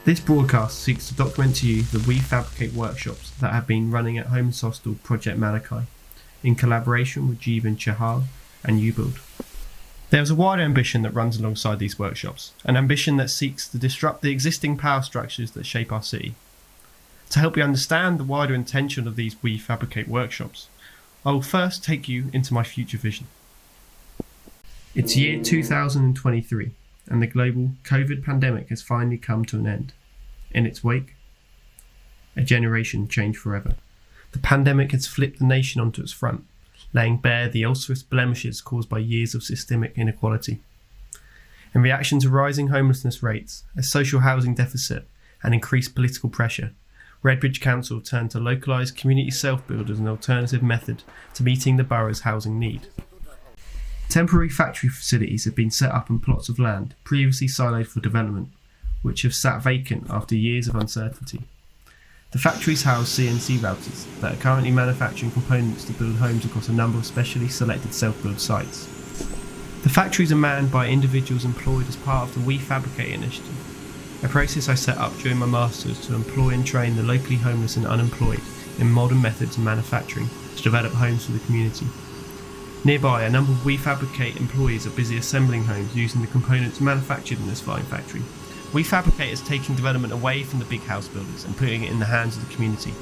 This broadcast seeks to document to you the We Fabricate workshops that have been running at Homeless Hostel Project Malachi, in collaboration with Jeevan Chahal and UBuild. There is a wider ambition that runs alongside these workshops, an ambition that seeks to disrupt the existing power structures that shape our city. To help you understand the wider intention of these We Fabricate workshops, I will first take you into my future vision. It's year 2023, and the global COVID pandemic has finally come to an end. In its wake, a generation changed forever. The pandemic has flipped the nation onto its front, laying bare the ulcerous blemishes caused by years of systemic inequality. In reaction to rising homelessness rates, a social housing deficit, and increased political pressure, Redbridge Council turned to localised community self-build as an alternative method to meeting the borough's housing need. Temporary factory facilities have been set up on plots of land previously siloed for development, which have sat vacant after years of uncertainty. The factories house CNC routers that are currently manufacturing components to build homes across a number of specially selected self-build sites. The factories are manned by individuals employed as part of the We Fabricate initiative, a process I set up during my masters to employ and train the locally homeless and unemployed in modern methods of manufacturing to develop homes for the community. Nearby, a number of We Fabricate employees are busy assembling homes using the components manufactured in this flying factory. We Fabricate is taking development away from the big house builders and putting it in the hands of the community.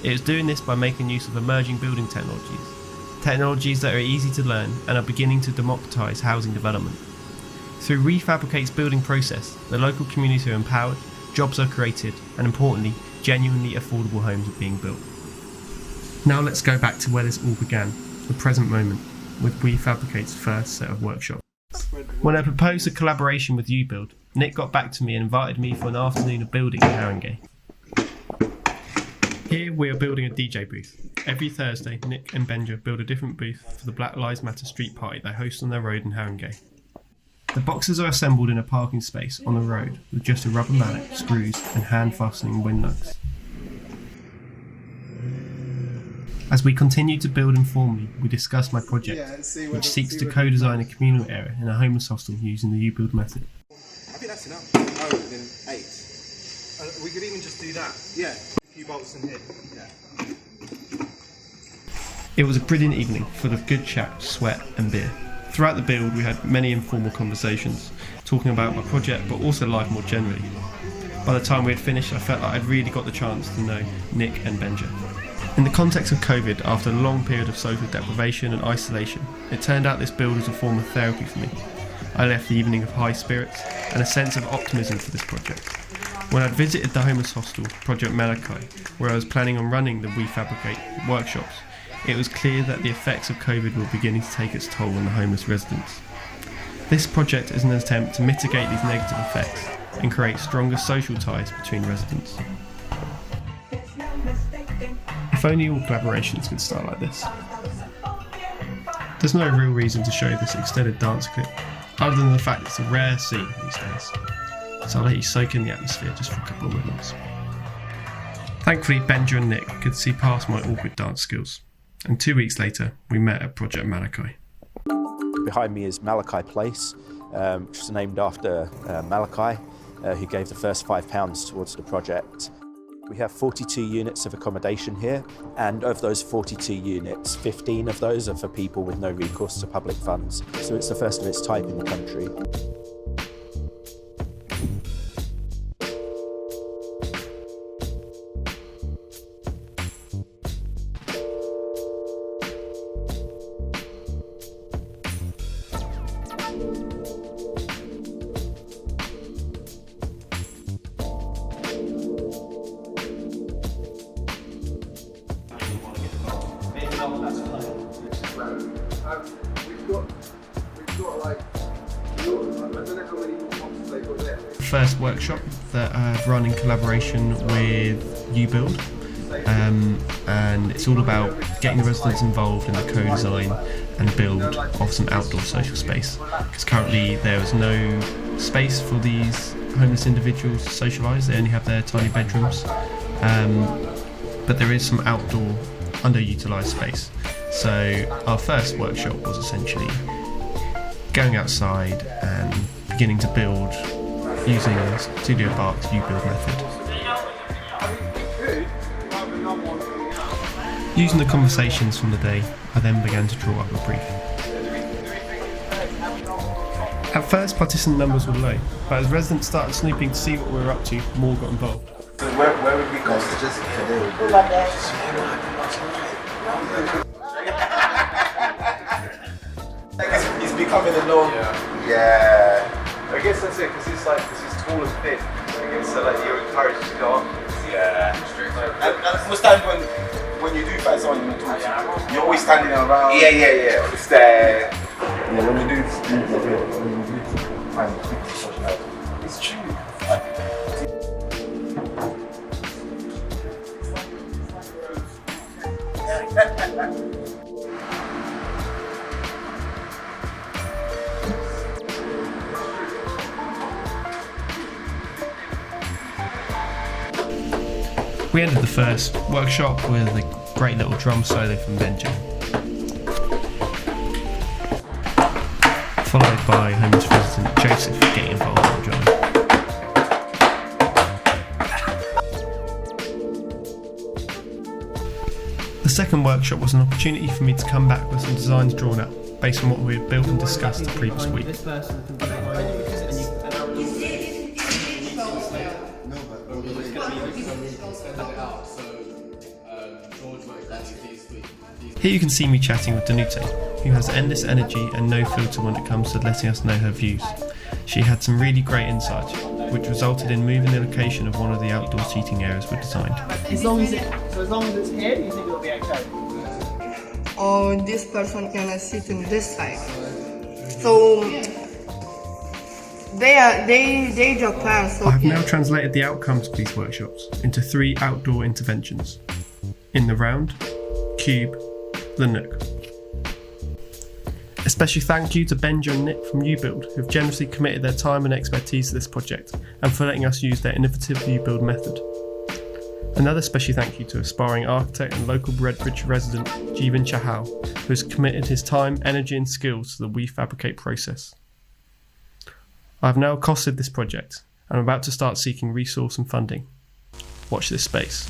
It is doing this by making use of emerging building technologies that are easy to learn and are beginning to democratise housing development. Through We Fabricate's building process, the local community are empowered, jobs are created, and importantly, genuinely affordable homes are being built. Now let's go back to where this all began, the present moment, with We Fabricate's first set of workshops. When I proposed a collaboration with UBuild, Nick got back to me and invited me for an afternoon of building in Haringey. Here we are building a DJ booth. Every Thursday, Nick and Benja build a different booth for the Black Lives Matter street party they host on their road in Haringey. The boxes are assembled in a parking space on the road with just a rubber mallet, screws and hand fastening wind nuts. As we continue to build informally, we discuss my project, which seeks to co-design a communal area in a homeless hostel using the UBuild method. I think that's enough. Oh, then 8. We could even just do that. Yeah. A few bolts in here. Yeah. It was a brilliant evening, full of good chat, sweat and beer. Throughout the build, we had many informal conversations, talking about my project, but also life more generally. By the time we had finished, I felt like I'd really got the chance to know Nick and Benja. In the context of COVID, after a long period of social deprivation and isolation, it turned out this build was a form of therapy for me. I left the evening of high spirits and a sense of optimism for this project. When I'd visited the homeless hostel, Project Malachi, where I was planning on running the We Fabricate workshops, it was clear that the effects of COVID were beginning to take its toll on the homeless residents. This project is an attempt to mitigate these negative effects and create stronger social ties between residents. If only all collaborations could start like this. There's no real reason to show this extended dance clip, other than the fact it's a rare scene these days, so I'll let you soak in the atmosphere just for a couple of moments. Thankfully, Benja and Nick could see past my awkward dance skills, and 2 weeks later, we met at Project Malachi. Behind me is Malachi Place, which is named after Malachi, who gave the first £5 towards the project. We have 42 units of accommodation here, and of those 42 units, 15 of those are for people with no recourse to public funds. So it's the first of its type in the country. First workshop that I've run in collaboration with UBuild, and it's all about getting the residents involved in the co-design and build of some outdoor social space, because currently there is no space for these homeless individuals to socialise. They only have their tiny bedrooms, but there is some outdoor underutilised space. So our first workshop was essentially going outside and beginning to build using Studio Bark's U-Build method. Using the conversations from the day, I then began to draw up a brief. At first, participant numbers were low, but as residents started snooping to see what we were up to, more got involved. So where would we go? He's becoming a norm. Yeah. I guess that's it, because he's tall and thin. I guess so like you're encouraged to go up. Yeah. And most times when you do find someone you talk to, you're always standing around. Yeah. Just there. Yeah, when you do find people to socialize, it's true. We ended the first workshop with a great little drum solo from Benjo, followed by homeless resident Joseph getting involved in the drum. The second workshop was an opportunity for me to come back with some designs drawn up based on what we had built and discussed the previous week. Here you can see me chatting with Danute, who has endless energy and no filter when it comes to letting us know her views. She had some really great insights, which resulted in moving the location of one of the outdoor seating areas we designed. As long as it's here, you think it'll be okay? Or this person can sit in this side. So they Japan. So I have now translated the outcomes of these workshops into 3 outdoor interventions: in the round, cube, the nook. A special thank you to Benjo and Nick from U-Build, who have generously committed their time and expertise to this project, and for letting us use their innovative U-Build method. Another special thank you to aspiring architect and local Redbridge resident Jeevan Chahal, who has committed his time, energy and skills to the We Fabricate process. I have now costed this project and I'm about to start seeking resource and funding. Watch this space.